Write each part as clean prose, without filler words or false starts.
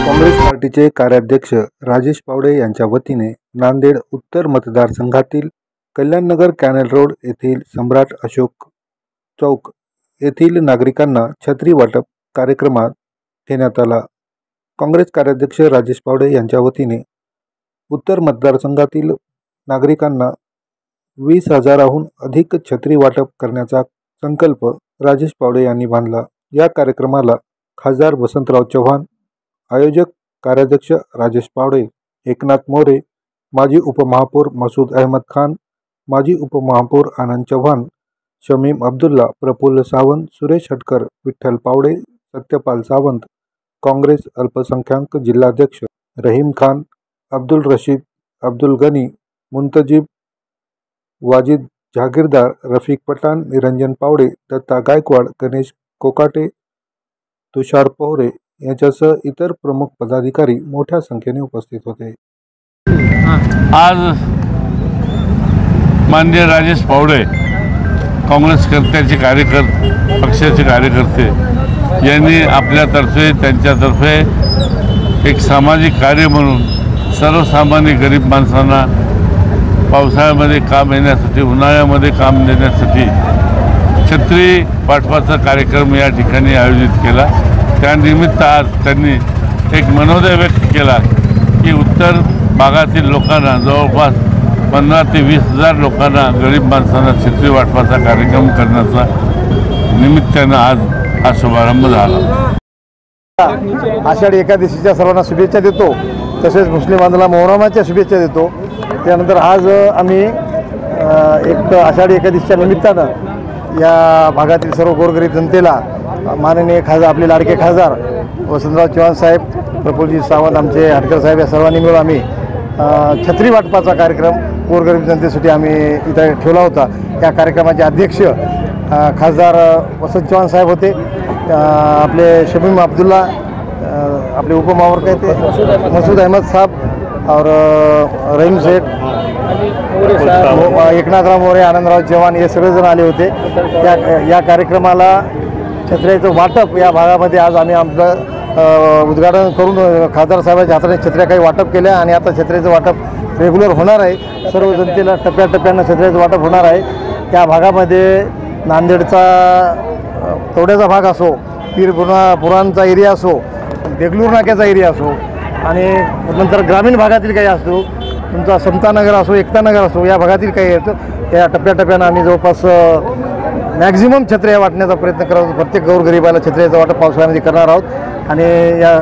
काँग्रेस पार्टीचे कार्याध्यक्ष राजेश पावडे यांच्या वतीने नांदेड उत्तर मतदारसंघातील कल्याणनगर कॅनल रोड येथील सम्राट अशोक चौक येथील नागरिकांना छत्री वाटप कार्यक्रमात घेण्यात आला। काँग्रेस कार्याध्यक्ष राजेश पावडे यांच्या वतीने उत्तर मतदारसंघातील नागरिकांना 20,000हून अधिक छत्री वाटप करण्याचा संकल्प राजेश पावडे यांनी बांधला। या कार्यक्रमाला खासदार वसंतराव चव्हाण, आयोजक कार्याध्यक्ष राजेश पावडे, एकनाथ मोरे, माजी उपमहापौर मसूद अहमद खान, माजी उपमहापौर आनंद चव्हाण, शमीम अब्दुल्ला, प्रफुल्ल सावंत, सुरेश हटकर, विठ्ठल पावडे, सत्यपाल सावंत, काँग्रेस अल्पसंख्याक जिल्हाध्यक्ष रहीम खान, अब्दुल रशीद, अब्दुल गनी, मुंतजीब, वाजिद जहागीरदार, रफिक पठाण, निरंजन पावडे, दत्ता गायकवाड, गणेश कोकाटे, तुषार पोहरे यांच्यासह इतर प्रमुख पदाधिकारी मोठ्या संख्येने उपस्थित होते। आज माननीय राजेश पावडे काँग्रेस पक्षाचे कार्यकर्ते यांनी आपल्यातर्फे त्यांच्यातर्फे एक सामाजिक कार्य म्हणून सर्वसामान्य गरीब माणसांना पावसाळ्यामध्ये काम येण्यासाठी, उन्हाळ्यामध्ये काम देण्यासाठी छत्री वाटपाचा कार्यक्रम या ठिकाणी आयोजित केला। त्यानिमित्त आज त्यांनी एक मनोदय व्यक्त केला की उत्तर भागातील लोकांना जवळपास 15 ते 20,000 लोकांना, गरीब माणसांना छत्री वाटपाचा कार्यक्रम करण्याचा निमित्तानं आज हा शुभारंभ झाला। आषाढी एकादशीच्या सर्वांना शुभेच्छा देतो, तसेच मुस्लिम बांधवांना मोहरमाच्या शुभेच्छा देतो। त्यानंतर आज आम्ही एक आषाढी एकादशीच्या निमित्तानं या भागातील सर्व गोरगरीब जनतेला माननीय खासदार, आपले लाडके खासदार वसंतराव चव्हाण साहेब, प्रफुल्लजी सावंत, आमचे हटकर साहेब या सर्वांनी मिळून आम्ही छत्री वाटपाचा कार्यक्रम गोरगरीब जनतेसाठी आम्ही इथे ठेवला होता। या कार्यक्रमाचे अध्यक्ष खासदार वसंत चव्हाण साहेब होते, आपले शमीम अब्दुल्ला, आपले उपमहापौर काय ते मसूद अहमद साहब और रहीम शेख, एकनाथराव मोरे, आनंदराव चव्हाण हे सगळेजण आले होते। या कार्यक्रमाला छत्र्याचं वाटप या भागामध्ये आज आम्ही आमचं उद्घाटन करून खासदार साहेबांच्या हाताने छत्र्या काही वाटप केल्या आणि आता छत्र्याचं वाटप रेग्युलर होणार आहे। सर्व जनतेला टप्प्याटप्प्यानं छत्र्याचं वाटप होणार आहे। त्या भागामध्ये नांदेडचा तोड्याचा भाग असो, पुराणचा एरिया असो, देगलूर नाक्याचा एरिया असो आणि नंतर ग्रामीण भागातील काही असो, तुमचा समतानगर असो, एकतानगर असो, या भागातील काही येतं। या टप्प्याटप्प्यानं आम्ही जवळपास मॅक्झिमम छत्र्या वाटण्याचा प्रयत्न करत आहोत। प्रत्येक गोरगरिबाला छत्र्याचं वाटप पावसाळ्यामध्ये करणार आहोत आणि या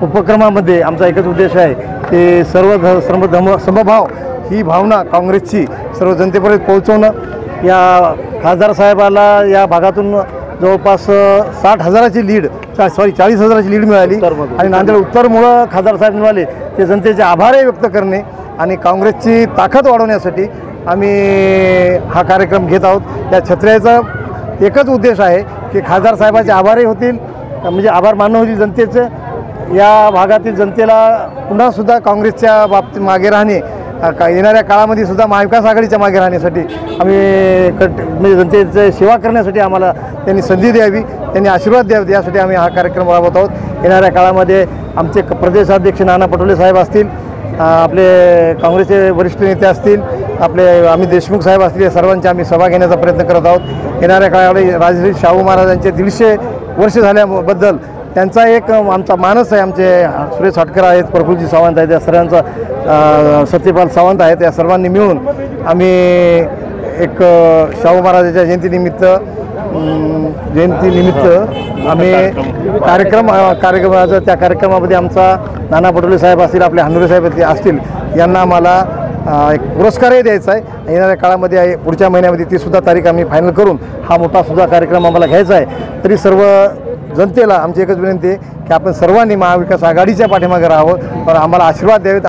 उपक्रमामध्ये आमचा एकच उद्देश आहे की समभाव ही भावना काँग्रेसची सर्व जनतेपर्यंत पोहोचवणं। या खासदार साहेबाला या भागातून जवळपास 40,000ची लीड मिळाली आणि नांदेड उत्तरमुळं खासदार साहेब मिळाले, ते जनतेचे आभारही व्यक्त करणे आणि काँग्रेसची ताकद वाढवण्यासाठी आम्ही हा कार्यक्रम घेत आहोत। या छत्र्याचा एकच उद्देश आहे की खासदार साहेबांचे आभारही होतील, म्हणजे आभार मानणं होतील जनतेचं। या भागातील जनतेला पुन्हासुद्धा काँग्रेसच्या बाबतीत मागे राहणे, येणाऱ्या काळामध्ये सुद्धा महाविकास आघाडीच्या मागे राहण्यासाठी आम्ही म्हणजे जनतेची सेवा करण्यासाठी आम्हाला त्यांनी संधी द्यावी, त्यांनी आशीर्वाद द्यावे, यासाठी आम्ही हा कार्यक्रम राबवत आहोत। येणाऱ्या काळामध्ये आमचे प्रदेशाध्यक्ष नाना पटोले साहेब असतील, आपले काँग्रेसचे वरिष्ठ नेते असतील, आपले अमित देशमुख साहेब असतील, या सर्वांची आम्ही सभा घेण्याचा प्रयत्न करत आहोत। येणाऱ्या काळामध्ये राजश्री शाहू महाराजांचे 150 वर्ष झाल्याबद्दल त्यांचा एक आमचा मानस आहे। आमचे सुरेश हटकर आहेत, प्रफुल्लजी सावंत आहेत, या सर्वांचा सत्यपाल सावंत आहेत, या सर्वांनी मिळून आम्ही एक शाहू महाराजांच्या जयंतीनिमित्त आम्ही कार्यक्रमाचा त्या कार्यक्रमामध्ये आमचा नाना पटोले साहेब असतील, आपले हनुरे साहेब असतील, यांना आम्हाला एक पुरस्कारही द्यायचा आहे। येणाऱ्या काळामध्ये पुढच्या महिन्यामध्ये 30 तारीख आम्ही फायनल करून हा मोठासुद्धा कार्यक्रम आम्हाला घ्यायचा आहे। तरी सर्व जनतेला आमची एकच विनंती आहे की आपण सर्वांनी महाविकास आघाडीच्या पाठीमागे राहावं, पण आम्हाला आशीर्वाद द्यावेत।